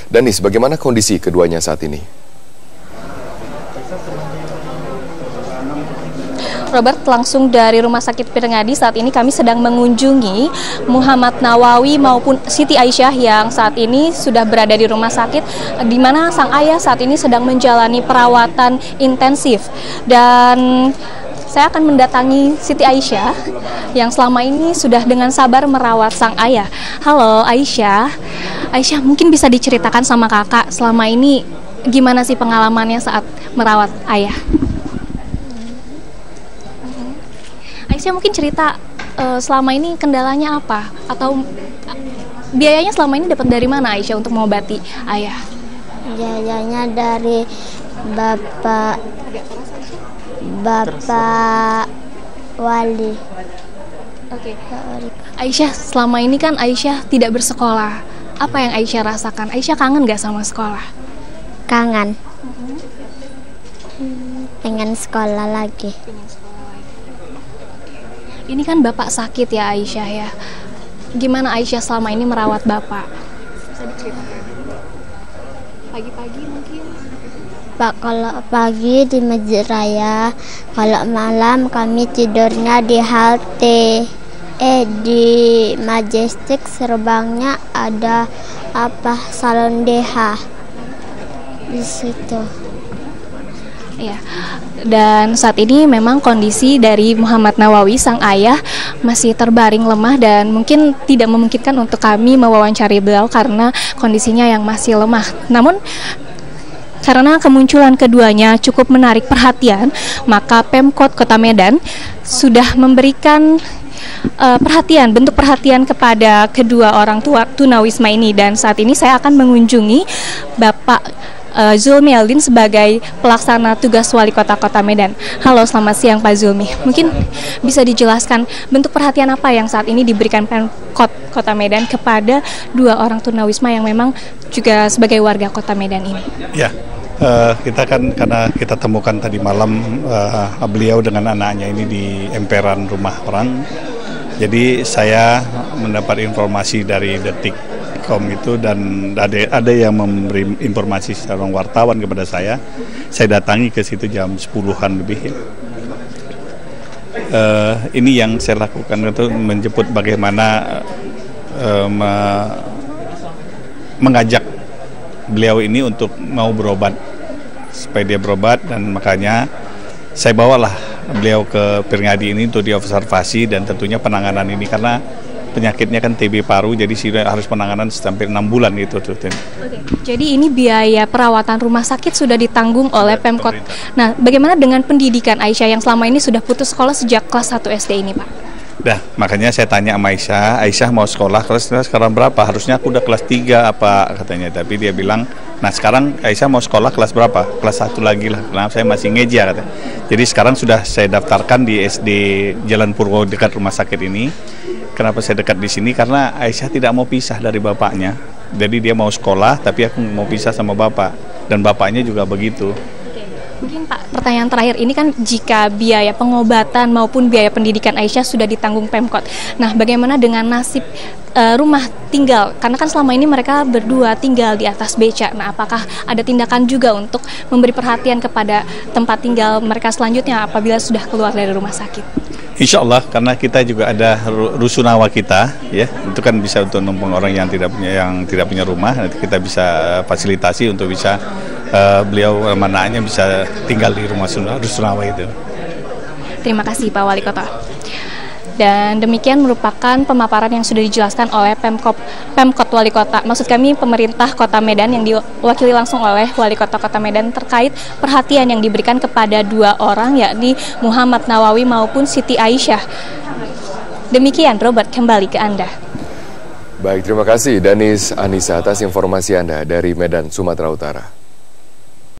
Danis, bagaimana kondisi keduanya saat ini? Robert, langsung dari Rumah Sakit Pirngadi, saat ini kami sedang mengunjungi Muhammad Nawawi maupun Siti Aisyah yang saat ini sudah berada di rumah sakit, di mana sang ayah saat ini sedang menjalani perawatan intensif. Dan saya akan mendatangi Siti Aisyah yang selama ini sudah dengan sabar merawat sang ayah. Halo Aisyah, Aisyah mungkin bisa diceritakan sama kakak selama ini gimana sih pengalamannya saat merawat ayah? Aisyah mungkin cerita selama ini kendalanya apa, atau biayanya selama ini dapat dari mana Aisyah untuk mengobati ayah? Biayanya dari Bapak Wali. Oke. Aisyah, selama ini kan Aisyah tidak bersekolah. Apa yang Aisyah rasakan? Aisyah kangen gak sama sekolah? Kangen. Pengen sekolah lagi. Ini kan bapak sakit ya Aisyah ya. Gimana Aisyah selama ini merawat bapak? Bisa diceritakan? Pagi-pagi mungkin? Pak, kalau pagi di Masjid Raya, kalau malam kami tidurnya di halte. Di Majestic Serbangnya ada salon DH di situ. Ya, dan saat ini memang kondisi dari Muhammad Nawawi sang ayah masih terbaring lemah dan mungkin tidak memungkinkan untuk kami mewawancari beliau karena kondisinya yang masih lemah. Namun karena kemunculan keduanya cukup menarik perhatian, maka Pemkot Kota Medan sudah memberikan bentuk perhatian kepada kedua orang tua tunawisma ini. Dan saat ini saya akan mengunjungi Bapak Zulmi Eldin sebagai pelaksana tugas Wali Kota Kota Medan. Halo, selamat siang Pak Zulmi. Mungkin bisa dijelaskan bentuk perhatian apa yang saat ini diberikan Pemkot Kota Medan kepada dua orang tunawisma yang memang juga sebagai warga Kota Medan ini? Ya, kita kan karena kita temukan tadi malam beliau dengan anaknya ini di emperan rumah orang. Jadi saya mendapat informasi dari Detikcom itu dan ada yang memberi informasi secara wartawan kepada saya. Saya datangi ke situ jam 10-an lebih. Ini yang saya lakukan itu menjemput bagaimana mengajak beliau ini untuk mau berobat, supaya dia berobat, dan makanya saya bawalah beliau ke Pirngadi ini untuk diobservasi dan tentunya penanganan ini karena penyakitnya kan TB paru, jadi harus penanganan sampai 6 bulan gitu. Oke. Jadi ini biaya perawatan rumah sakit sudah ditanggung oleh Pemkot. Nah, bagaimana dengan pendidikan Aisyah yang selama ini sudah putus sekolah sejak kelas 1 SD ini, Pak? Dah, makanya saya tanya sama Aisyah mau sekolah kelas sekarang berapa? Harusnya aku udah kelas 3 apa katanya, tapi dia bilang, nah sekarang Aisyah mau sekolah kelas berapa? Kelas 1 lagi lah, karena saya masih ngeja katanya. Jadi sekarang sudah saya daftarkan di SD Jalan Purwo dekat rumah sakit ini. Kenapa saya dekat di sini? Karena Aisyah tidak mau pisah dari bapaknya. Jadi dia mau sekolah, tapi aku mau pisah sama bapak, dan bapaknya juga begitu. Mungkin Pak, pertanyaan terakhir ini kan jika biaya pengobatan maupun biaya pendidikan Aisyah sudah ditanggung Pemkot. Nah, bagaimana dengan nasib rumah tinggal? Karena kan selama ini mereka berdua tinggal di atas beca. Nah, apakah ada tindakan juga untuk memberi perhatian kepada tempat tinggal mereka selanjutnya apabila sudah keluar dari rumah sakit? Insya Allah, karena kita juga ada rusunawa kita, ya, itu kan bisa untuk numpang orang yang tidak punya rumah. Nanti kita bisa fasilitasi untuk bisa beliau mananya bisa tinggal di rumah rusunawa itu. Terima kasih Pak Wali Kota. Dan demikian merupakan pemaparan yang sudah dijelaskan oleh Pemkot Wali Kota. Maksud kami pemerintah Kota Medan yang diwakili langsung oleh Wali Kota Kota Medan terkait perhatian yang diberikan kepada dua orang, yakni Muhammad Nawawi maupun Siti Aisyah. Demikian, Robert, kembali ke Anda. Baik, terima kasih Danis Anissa atas informasi Anda dari Medan, Sumatera Utara.